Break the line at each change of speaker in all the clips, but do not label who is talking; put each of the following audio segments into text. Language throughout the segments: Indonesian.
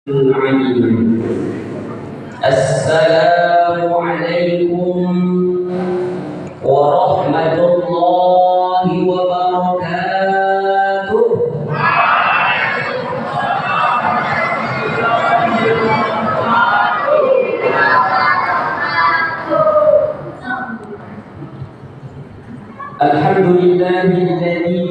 عليم. السلام عليكم ورحمة الله وبركاته. الحمد لله الذي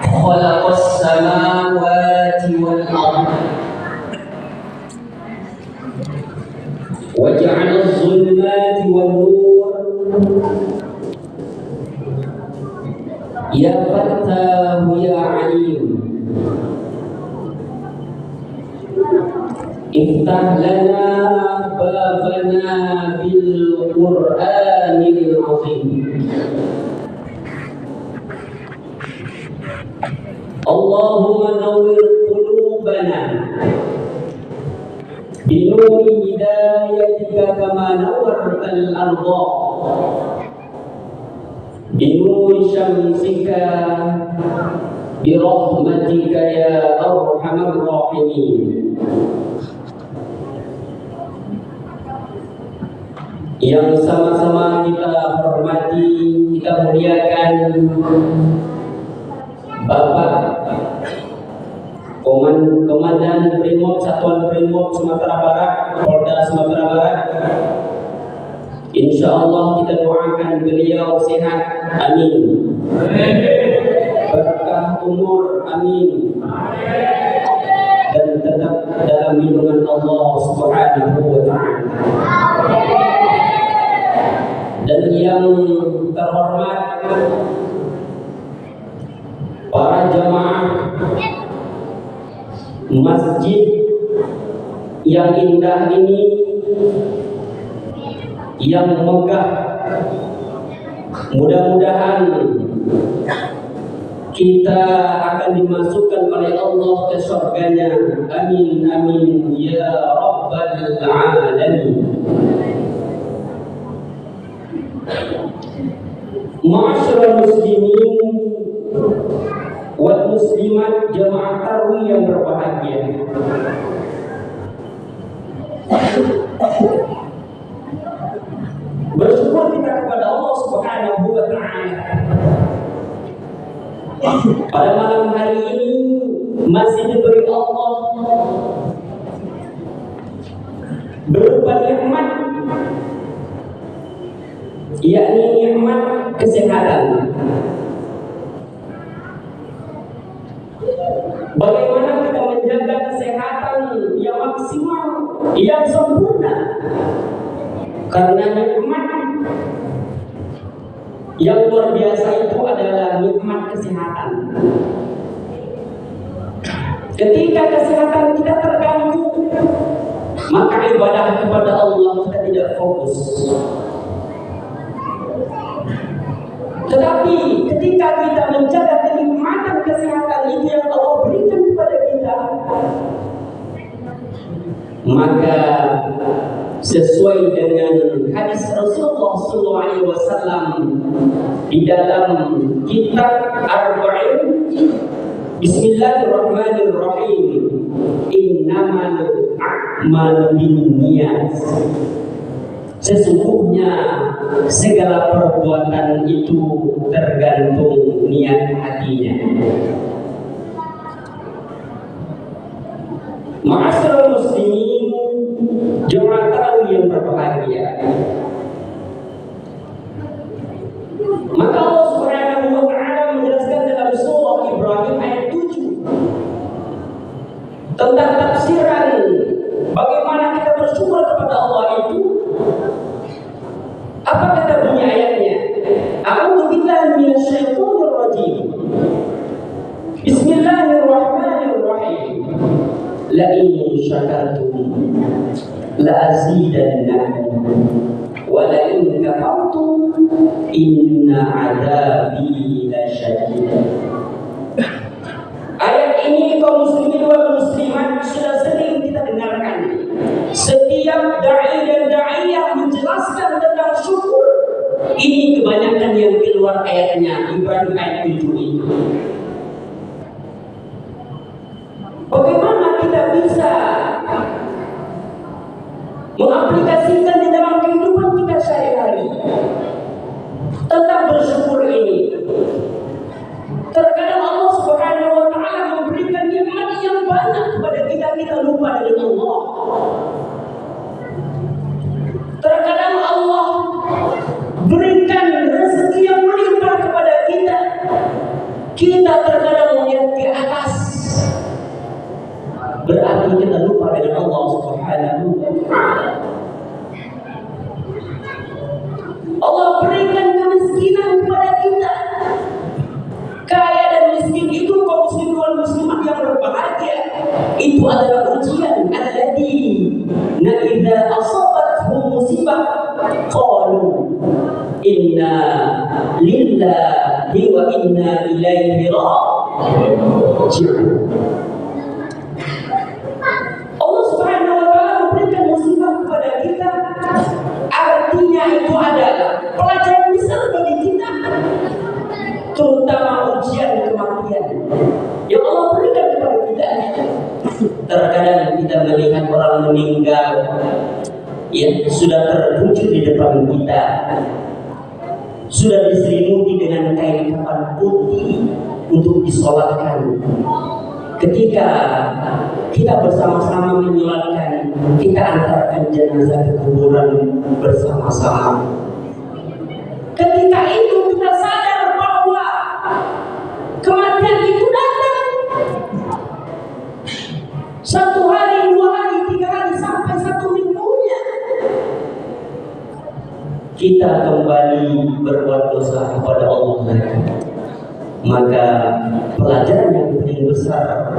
خلق السماوات والأرض وجعل الظلمات والنور يا فتاه يا عليم افتح لنا بابنا بالقرآن العظيم. اللهم نور قلوبنا بنور هدايتك كما نورت الأرض بنور شمسك برحمتك يا أرحم الراحمين. Yang sama-sama kita hormati, kita muliakan Bapak Komandan Brimob Satuan Brimob Sumatera Barat, Polda Sumatera Barat. Insya Allah kita doakan beliau sehat, amin. Berkah umur, amin. Dan tetap dalam lindungan Allah Subhanahu wa Ta'ala. Dan yang terhormat para jamaah masjid yang indah ini, yang megah, mudah-mudahan kita akan dimasukkan oleh Allah ke surganya, amin amin ya rabbal alamin. Ma'asyiral muslimin wal muslimat, jamaah tarawih yang berbahagia. Bersyukur kita kepada Allah Subhanahu wa Ta'ala. Pada malam hari ini masih diberi Allah berupa nikmat, yakni nikmat kesehatan. Bagaimana kita menjaga kesehatan yang maksimal, yang sempurna? Karena nikmat yang luar biasa itu adalah nikmat kesehatan. Ketika kesehatan kita terganggu, maka ibadah kepada Allah kita tidak fokus. Tetapi ketika kita menjaga kenikmatan kesehatan itu yang Allah berikan kepada kita, maka sesuai dengan hadis Rasulullah SAW di dalam kitab Arba'in, Bismillahirrahmanirrahim, innamal a'malu binniyat. Sesungguhnya segala perbuatan itu tergantung niat hatinya. Ma'asyiral muslimin, jemaah tarawih yang berbahagia. Maka Allah Subhanahu wa Ta'ala menjelaskan dalam surah Ibrahim ayat 7 tentang tafsiran bagaimana kita bersyukur kepada Allah itu. Apa kata bunyi ayatnya? A'udzu billahi minasyaitonir rajim. Bismillahirrahmanirrahim. La in syakartum la azidannakum wa la in kafartum inna 'adzabi lasyadid. Ayat ini kaum muslimin wal muslimat sudah sering kita dengarkan. Setiap dai dan daiyah menjelaskan tentang syukur. Ini kebanyakan yang keluar ayatnya Ibrahim ayat 7 itu. Bagaimana kita bisa mengaplikasikan di dalam kehidupan kita sehari-hari tentang bersyukur ini. Terkadang Allah Subhanahu wa taala memberikan nikmat yang banyak kepada kita, kita lupa dengan Allah. Terkadang Allah berikan rezeki yang melimpah kepada kita, kita terkadang melihat ke atas, berarti kita lupa dengan Allah Subhanahu wa taala. Allah berikan kemiskinan kepada kita. Kaya dan miskin itu kaum muslimin wal muslimat yang berbahagia. Itu adalah ujian. Alladzina idza asabatuhum musibah qalu inna lillahi wa inna ilaihi raji'un. Allah Subhanahu wa taala memberikan musibah kepada kita. Artinya itu adalah pelajaran besar bagi kita, terutama ujian kematian yang Allah berikan kepada kita. Terkadang kita melihat orang meninggal, ya, sudah terwujud di depan kita, sudah diselimuti dengan kain kafan putih untuk disolatkan. Ketika kita bersama-sama menyolatkan, kita antarkan jenazah ke kuburan bersama-sama. Ketika itu kita sadar bahwa kematian itu datang. 1 hari, 2 hari, 3 hari, sampai 1 minggunya kita kembali berbuat dosa kepada Allah. Maka pelajaran yang paling besar,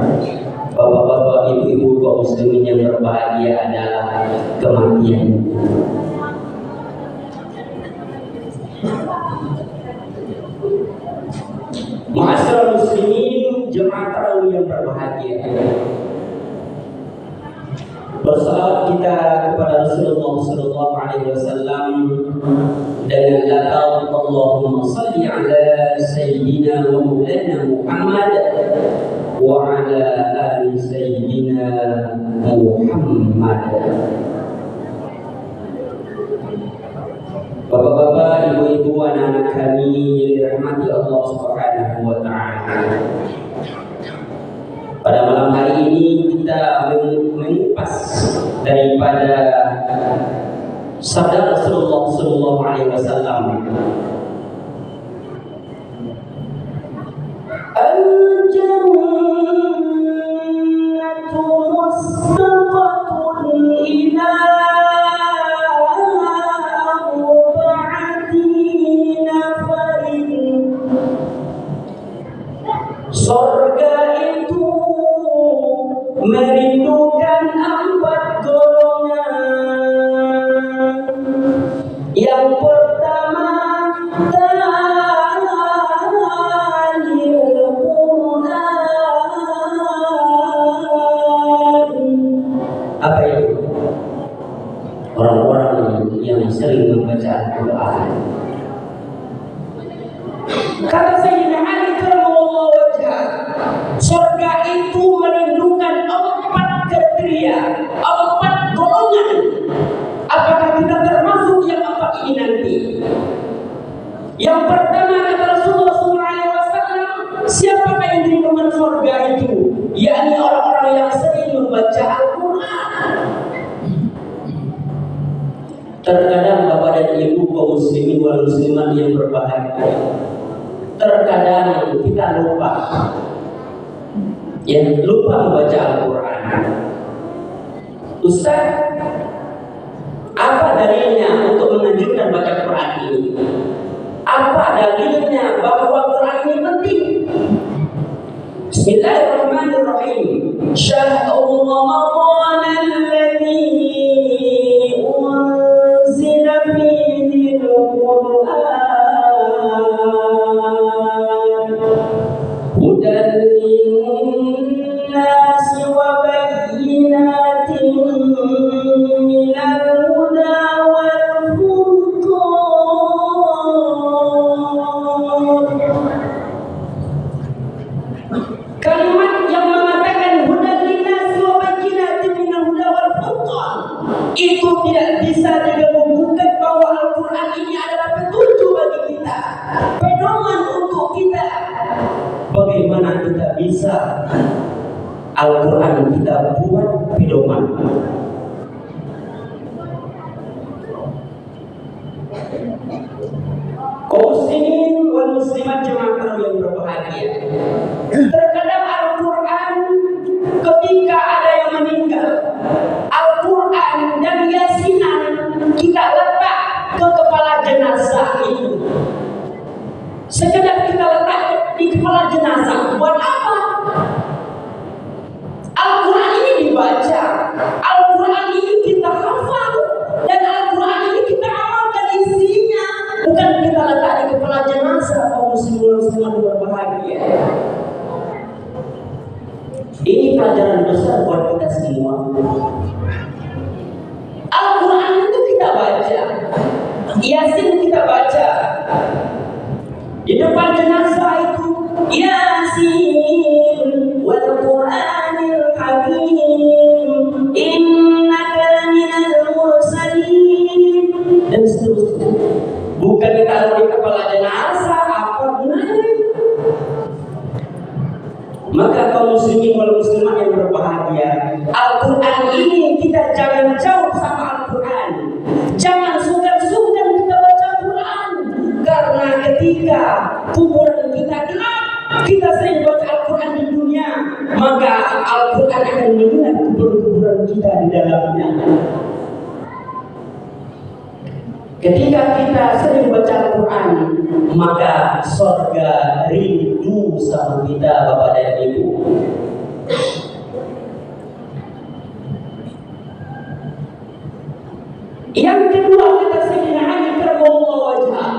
bapak-bapak, ibu-ibu, kaum muslimin yang berbahagia adalah kematian. Ma'asyiral muslimin, jemaah tarawih yang berbahagia, bersalawat kita kepada Rasulullah sallallahu alaihi wasallam dengan lafaz Allahumma shalli ala sayyidina wa maulana Muhammad wa ala ali sayyidina Muhammad. Bapak-bapak, ibu-ibu, anak-anak kami yang dirahmati Allah Subhanahu wa taala. Pada malam hari ini kita mengupas daripada sabda Rasulullah sallallahu alaihi wasallam. Al-jannatu mustaqatun ila arba'ati nafarin. Surga itu merindukan 4 golongan. Yang pertama, talil Quran. Apa itu? Orang-orang yang sering membaca Al-Quran. Kata Sayyidina Ali karramallahu wajhah, surga itu merindukan 4 kriteria, 4 golongan. Apakah kita termasuk yang 4 ini nanti? Yang pertama, kata Rasulullah SAW, siapakah yang dirindukan surga itu? Yakni orang-orang yang sering membaca Al-Quran. Terkadang bapak dan ibu kaum muslimin wal muslimat yang berbahagia, terkadang kita lupa, lupa membaca Al-Quran. Ustaz, apa dalilnya untuk menganjurkan baca Quran ini? Apa dalilnya bahwa Quran ini penting? Bismillahirrahmanirrahim. Syahrul Ramadan alladzi unzila fihi al-Quran hudan lin-nasi wa bayyinatin minal huda wal furqan. Kalimat yang mengatakan hudan lin-nasi wa Al-Quran kita buat pedoman. Kaum muslimin wal muslimat jemaah yang berbahagia, terkadang Al-Quran ketika ada yang meninggal, Al-Quran dan yasinan kita letak ke kepala jenazah itu. Sekedar kita letak di kepala jenazah. Buat apa? Al-Quran ini dibaca, Al-Quran ini kita hafal, dan Al-Quran ini kita amalkan isinya. Bukan kita letak di kepala jenazah. Kaum muslimin muslimat berbahagia, ini pelajaran besar buat kita semua. Al-Quran itu kita baca, Yasin kita baca, di depan jenazah itu Yasin wal Qur'anil Hakim innaka laminal mursalin, dan seterusnya. Bukan ditaruh di kepala jenazah, apa gunanya? Maka kaum muslimin wal muslimat yang berbahagia, Al-Quran ini kita jangan jauh sama Al-Quran. Jangan sungkan-sungkan kita baca Al-Quran, karena ketika kuburan kita gelap, kita sering baca Al-Quran di dunia, maka Al-Quran akan mengingat kuburan kita di dalamnya. Ketika kita sering baca Al-Quran, maka surga rindu sama kita, Bapak dan Ibu. Yang kedua, kata Sayyidina Ali karramallahu wajhah,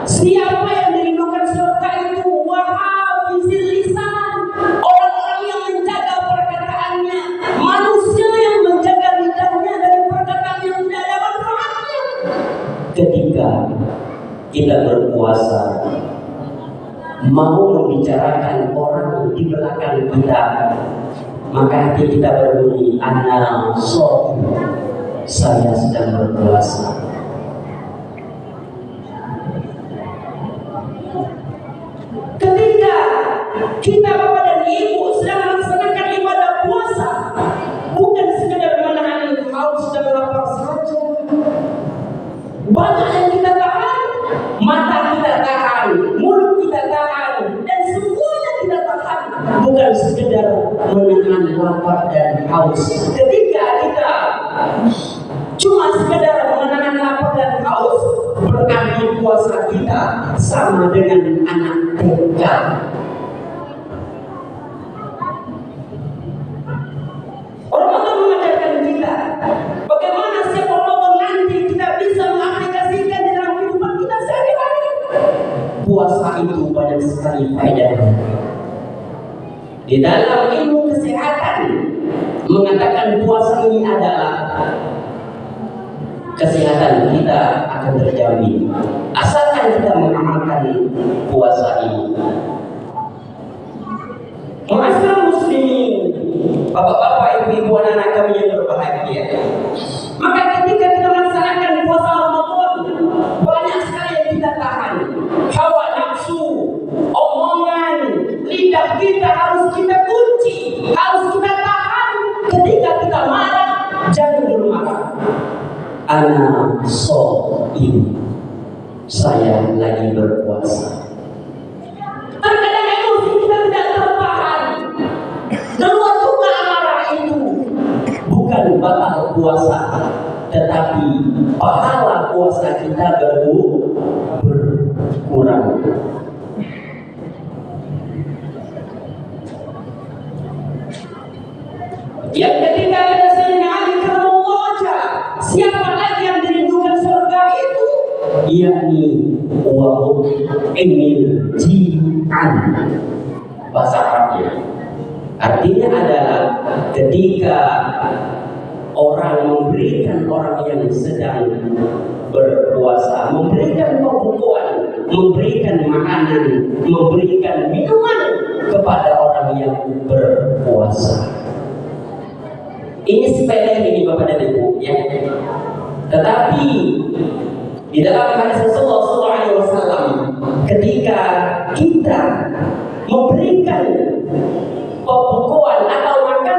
siapa yang dirindukan surga itu wahafizil lisan, orang-orang yang menjaga perkataannya, manusia yang menjaga lidahnya dari perkataan yang tidak ada manfaatnya. Ketika kita berpuasa, mau membicarakan orang di belakang kita, maka hati kita berbunyi ana shaim, saya sedang berpuasa. Ketika kita Bapak dan Ibu sedang melaksanakan ibadah puasa, bukan sekedar menahan haus dan lapar saja. Banyak yang kita tahan, mata kita tahan, mulut kita tahan, dan semuanya kita tahan. Bukan sekedar menahan lapar dan haus. Ketika kita cuma sekedar menahan lapar dan haus, berarti puasa kita sama dengan anak TK. Ramadan mengajarkan kita bagaimana setiap Ramadan nanti kita bisa mengaplikasikan di dalam kehidupan kita sehari-hari. Puasa itu banyak sekali faedahnya. Di dalam ilmu kesehatan mengatakan puasa ini adalah kesehatan kita akan terjamin asalkan kita mengamalkan puasa ini. Ma'asyiral muslimin, bapak-bapak, ibu-ibu, anak-anak kami yang berbahagia, maka ketika kita melaksanakan puasa Ramadan, banyak sekali yang kita tahan. Hawa nafsu, omongan, lidah kita harus kita kunci, harus kita tahan. Ketika kita marah, jangan dulu marah. Ana shaim, saya lagi berpuasa. Terkadang emosi kita tidak tertahan, keluar juga amarah itu. Bukan batal puasa, tetapi pahala puasa kita berkurang. Yang ketiga, kata Sayyidina Ali karramallahu wajhah, siapa lagi yang dirindukan surga itu? Yakni wa mut'imil ji'an, bahasa Arabnya. Artinya adalah ketika orang memberikan orang yang sedang berpuasa, memberikan pembukuan, memberikan makanan, memberikan minuman kepada orang yang berpuasa. Ini sepele ini Bapak dan Ibu, ya. Tetapi di dalam hadis Rasulullah SAW, ketika kita memberikan pembukuan atau makanan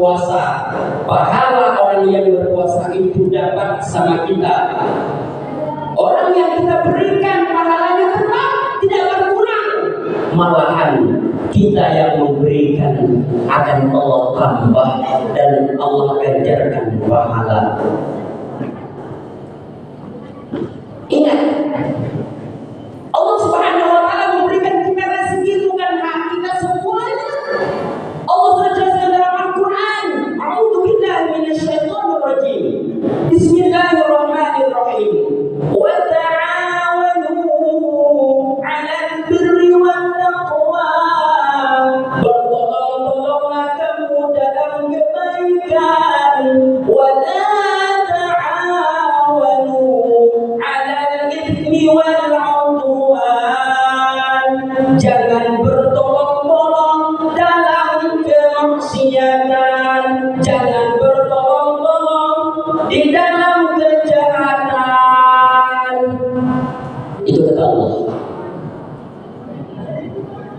berpuasa, pahala orang yang berpuasa itu dapat sama kita. Orang yang kita berikan pahalanya tetap tidak berkurang, malahan kita yang memberikan akan Allah tambah dan Allah ganjarkan pahala. Ingat, Allah Subhanahu wa taala memberikan kita rezeki bukan hak kita semuanya. Allah sudah jelaskan dalam Al-Qur'an, "A'udzu billahi minasyaitonir rajim. Bismillahirrahmanirrahim. Wa ta'awanu 'alal birri wat taqwa." Bertolong-tolonglah kamu dalam kebaikan. Wa la ta'awanu 'alal itsmi wal 'udwan. Jangan bertolong-tolong dalam kemaksiatan, jangan bertolong-tolong di dalam kejahatan. Itu kata Allah.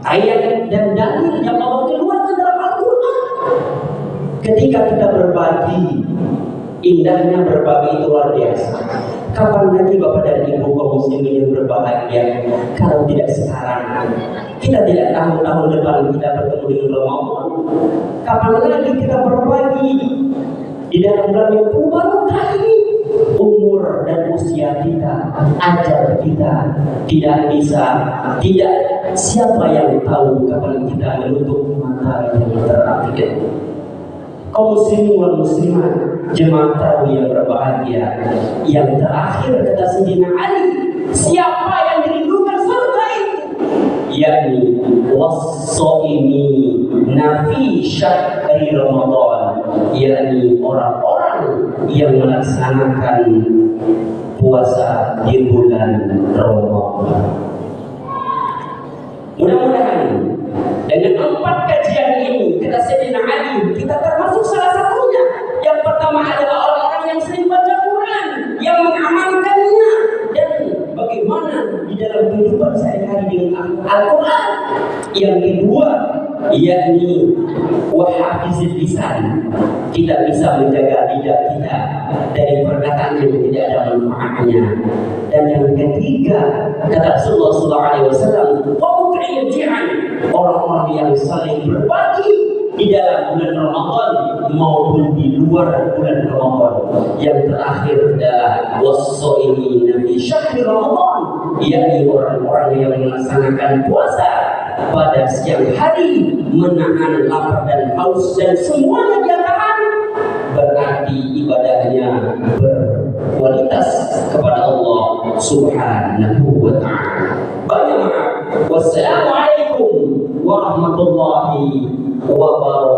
Ayat dan dalil yang Allah keluarkan dalam Al-Quran. Ketika kita berbagi, indahnya berbagi itu luar biasa. Kapan lagi Bapak dan Ibu kaum muslimin berbahagia kalau tidak sekarang? Kita tidak tahu tahun depan kita bertemu dengan Ramadan. Kapan lagi kita berbagi di dalam bulan yang baru ini? Umur dan usia kita, ajal kita tidak bisa, tidak siapa yang tahu kapan kita menutup mata yang terakhir. Kaum muslimin wal muslimat, jemaah tarawih yang berbahagia, yang terakhir kata Sayyidina Ali, siapa yang dirindukan surga itu, yakni was-shaimi nafi syahri Ramadan, yakni orang-orang yang melaksanakan puasa di bulan Ramadan. Mudah-mudahan dengan 4 kajian ini, kata Sayyidina Ali, kita termasuk salah satunya. Yang pertama adalah orang-orang yang sering baca Quran, yang mengamalkannya, dan bagaimana di dalam kehidupan sehari-hari dengan Al-Quran. Yang kedua, yakni wahafizil lisan, kita bisa menjaga lidah kita dari perkataan yang tidak ada manfaatnya. Dan yang ketiga, kata Rasulullah SAW, orang-orang yang saling berbagi di dalam bulan Ramadan maupun di luar bulan Ramadan. Yang terakhir adalah was-shaimina fi syahri Ramadan, yakni orang-orang yang melaksanakan puasa pada siang hari, menahan lapar dan haus, dan semuanya dia tahan, berarti ibadahnya berkualitas kepada Allah Subhanahu wa ta'ala. Banyak maaf. Wassalamualaikum warahmatullahi wabarakatuh.